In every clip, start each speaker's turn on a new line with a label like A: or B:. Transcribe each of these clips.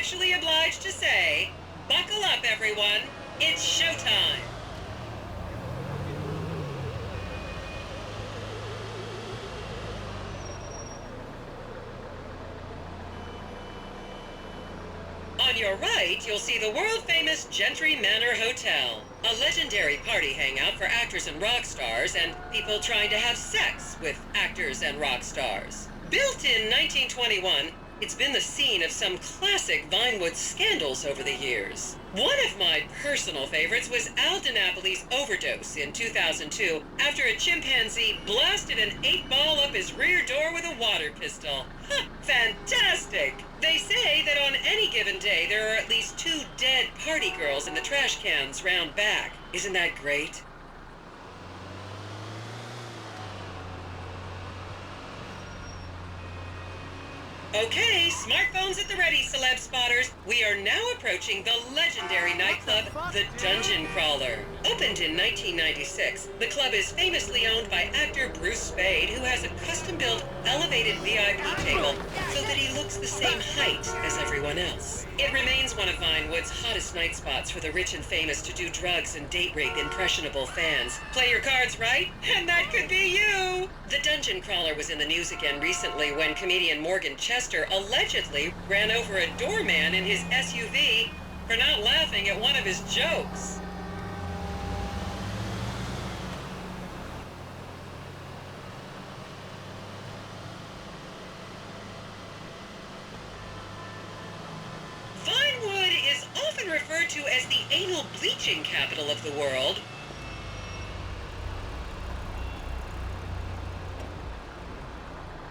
A: actually obliged to say, buckle up, everyone. It's showtime. On your right, you'll see the world-famous Gentry Manor Hotel, a legendary party hangout for actors and rock stars and people trying to have sex with actors and rock stars. Built in 1921, it's been the scene of some classic Vinewood scandals over the years. One of my personal favorites was Al DiNapoli's overdose in 2002 after a chimpanzee blasted an 8-ball up his rear door with a water pistol. Huh, fantastic! They say that on any given day there are at least 2 dead party girls in the trash cans round back. Isn't that great? Okay, smartphones at the ready, celeb spotters. We are now approaching the legendary nightclub, the Dungeon Crawler. Opened in 1996, the club is famously owned by actor Bruce Spade, who has a custom-built, elevated VIP table so that he looks the same height as everyone else. It remains one of Vinewood's hottest night spots for the rich and famous to do drugs and date rape impressionable fans. Play your cards right, and that could be you! The Dungeon Crawler was in the news again recently when comedian Morgan Chester allegedly ran over a doorman in his SUV for not laughing at one of his jokes. Vinewood is often referred to as the anal bleaching capital of the world.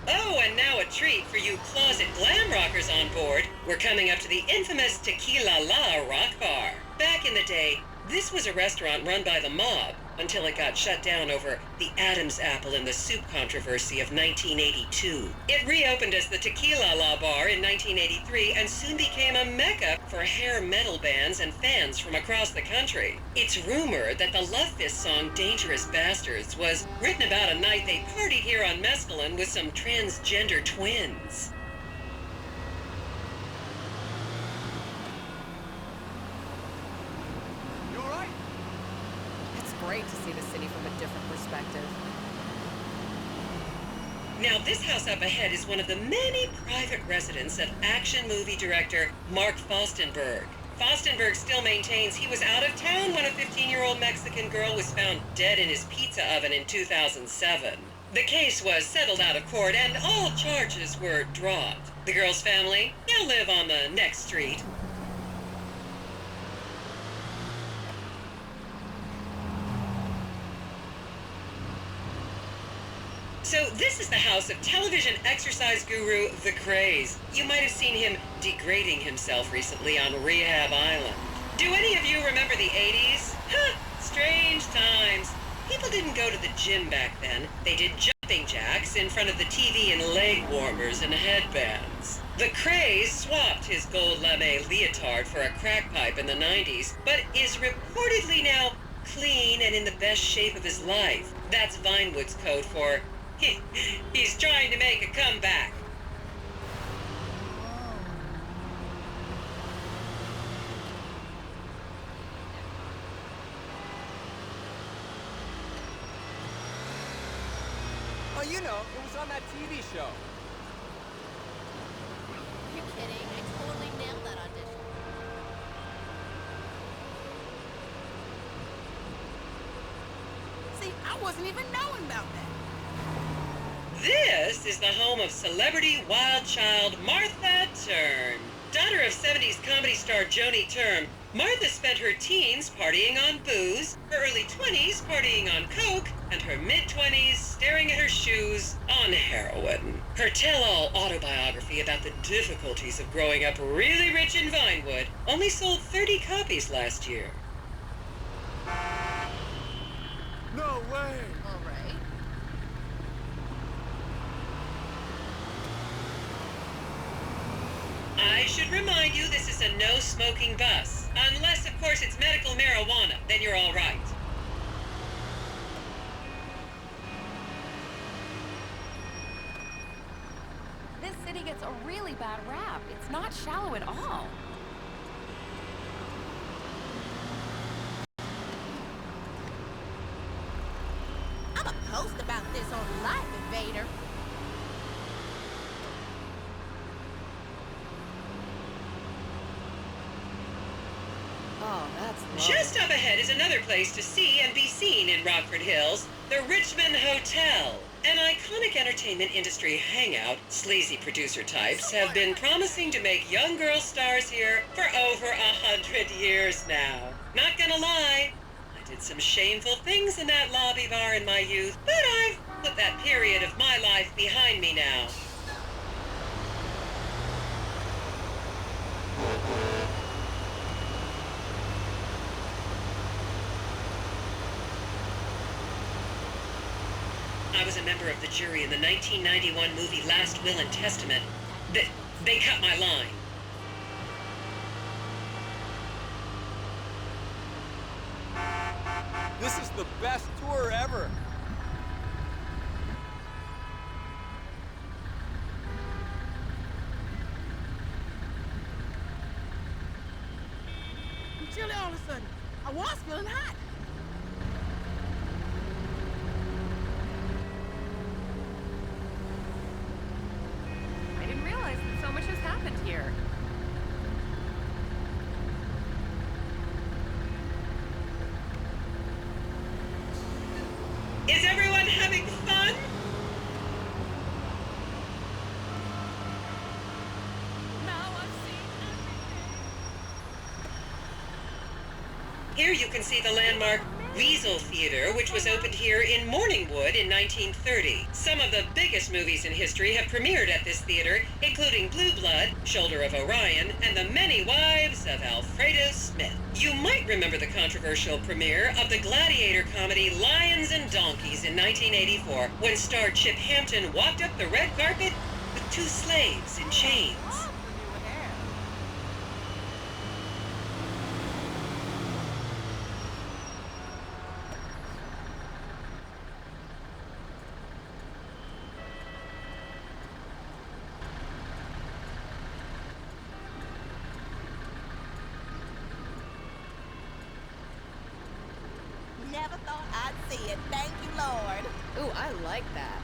A: Oh, and now a treat for you closet glam rockers on board. We're coming up to the infamous Tequila La Rock Bar. Back in the day, this was a restaurant run by the mob until it got shut down over the Adam's apple in the soup controversy of 1982. It reopened as the Tequila La Bar in 1983 and soon became a mecca for hair metal bands and fans from across the country. It's rumored that the Love Fist song Dangerous Bastards was written about a night they partied here on mescaline with some transgender twins.
B: Great to see the city from a different perspective.
A: Now, this house up ahead is one of the many private residence of action movie director Mark Fostenberg. Fostenberg still maintains he was out of town when a 15-year-old Mexican girl was found dead in his pizza oven in 2007. The case was settled out of court and all charges were dropped. The girl's family now live on the next street. So this is the house of television exercise guru The Craze. You might have seen him degrading himself recently on Rehab Island. Do any of you remember the 80s? Huh, strange times. People didn't go to the gym back then. They did jumping jacks in front of the TV and leg warmers and headbands. The Craze swapped his gold lame leotard for a crack pipe in the 90s, but is reportedly now clean and in the best shape of his life. That's Vinewood's code for he's trying to make a comeback.
C: Oh, you know, it was on that TV show.
D: You're kidding. I totally nailed that audition. See, I wasn't even knowing about that.
A: This is the home of celebrity wild child Martha Turn. Daughter of 70s comedy star Joni Turn, Martha spent her teens partying on booze, her early 20s partying on coke, and her mid-20s staring at her shoes on heroin. Her tell-all autobiography about the difficulties of growing up really rich in Vinewood only sold 30 copies last year.
C: No way!
D: All right.
A: I should remind you this is a no-smoking bus. Unless, of course, it's medical marijuana, then you're all right.
B: This city gets a really bad rap. It's not shallow at all.
D: I'm a post about this on Life Invader.
B: Oh, that's lovely.
A: Just up ahead is another place to see and be seen in Rockford Hills, the Richmond Hotel. An iconic entertainment industry hangout, sleazy producer types have been promising to make young girl stars here for over 100 years now. Not gonna lie, I did some shameful things in that lobby bar in my youth, but I've put that period of my life behind me now. I was a member of the jury in the 1991 movie Last Will and Testament. They cut my line.
C: This is the best tour ever.
D: I'm chilly all of a sudden. I was feeling hot.
B: I didn't realize that so much has happened here.
A: Is everyone having fun?
D: Now I've seen everything.
A: Here you can see the landmark Weasel Theater, which was opened here in Morningwood in 1930. Some of the biggest movies in history have premiered at this theater, including Blue Blood, Shoulder of Orion, and The Many Wives of Alfredo Smith. You might remember the controversial premiere of the gladiator comedy Lions and Donkeys in 1984, when star Chip Hampton walked up the red carpet with two slaves in chains.
D: Never thought I'd see it. Thank you, Lord.
B: Ooh, I like that.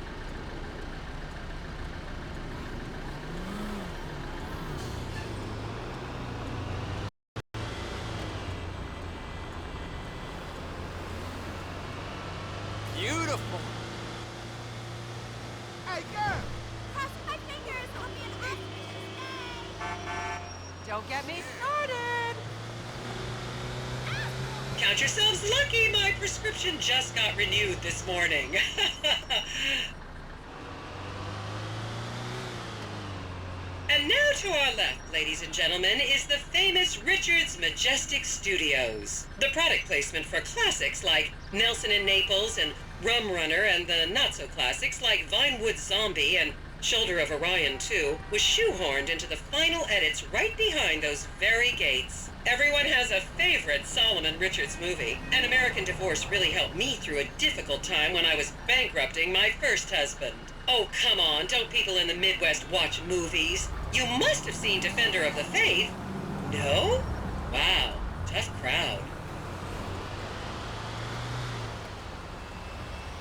C: Beautiful. Hey, girl.
D: Cross my fingers. I'll be an auspicious day.
B: Don't get me started!
A: Count yourselves lucky, my prescription just got renewed this morning. And now to our left, ladies and gentlemen, is the famous Richards Majestic Studios. The product placement for classics like Nelson and Naples and Rum Runner, and the not-so-classics like Vinewood Zombie and Shoulder of Orion 2 was shoehorned into the final edits right behind those very gates. Everyone has a favorite Solomon Richards movie. An American Divorce really helped me through a difficult time when I was bankrupting my first husband. Oh, come on, don't people in the Midwest watch movies? You must have seen Defender of the Faith. No? Wow, tough crowd.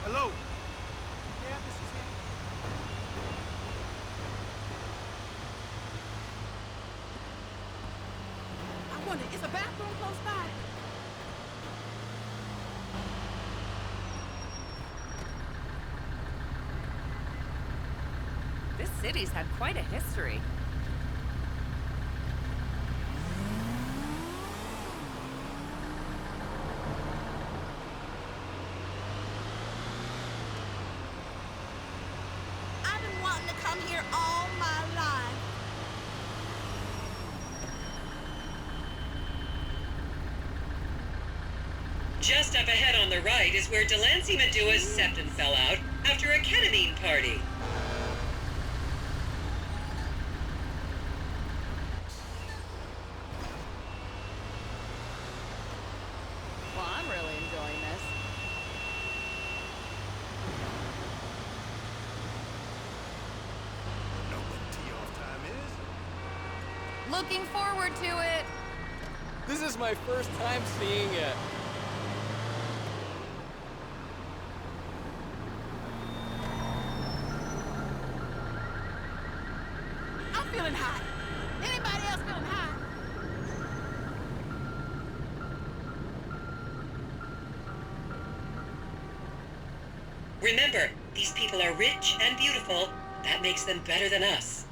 C: Hello. Yeah, this is him.
D: I wonder, is a bathroom close by?
B: This city's had quite a history.
D: I've been wanting to come here all my life.
A: Just up ahead on the right is where Delancey Medua's septum fell out after a ketamine party.
B: Well, I'm really enjoying this.
C: No one TR.
B: Looking forward to it.
C: This is my first time seeing it.
D: I'm feeling hot. Anybody else feeling hot?
A: Remember, these people are rich and beautiful. That makes them better than us.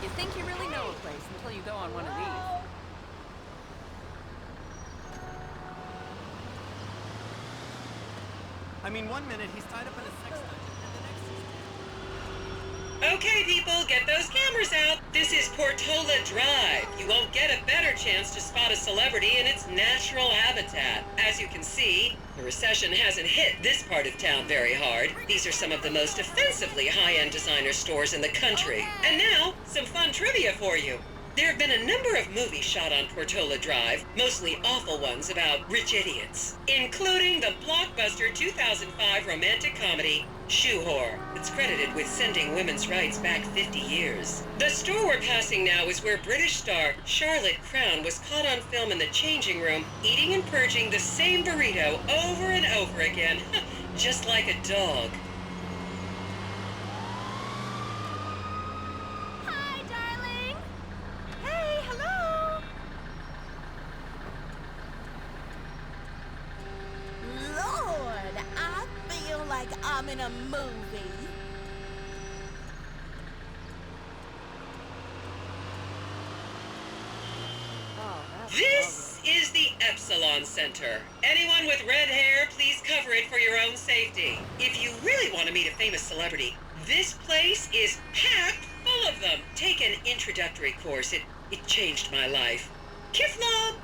B: You think you really know a place until you go on one of these.
E: I mean, 1 minute he's tied up in a sex dungeon, and the next he's...
A: Okay, people, get those cameras out. This is Portola Drive. You won't get a better chance to spot a celebrity in its natural habitat. As you can see, the recession hasn't hit this part of town very hard. These are some of the most offensively high-end designer stores in the country. And now, some fun trivia for you. There have been a number of movies shot on Portola Drive, mostly awful ones about rich idiots, including the blockbuster 2005 romantic comedy, Shoe Whore. It's credited with sending women's rights back 50 years. The store we're passing now is where British star Charlotte Crown was caught on film in the changing room, eating and purging the same burrito over and over again, just like a dog.
D: Hi, darling. Hey, hello. Lord, I feel like I'm in a movie.
A: This is the Epsilon Center. Anyone with red hair, please cover it for your own safety. If you really want to meet a famous celebrity, this place is packed full of them. Take an introductory course. It changed my life. Kiflop!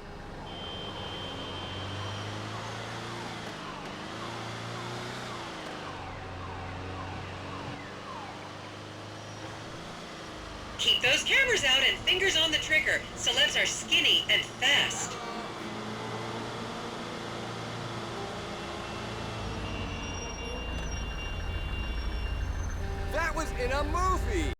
A: Keep those cameras out and fingers on the trigger. Celebs are skinny and fast.
C: That was in a movie!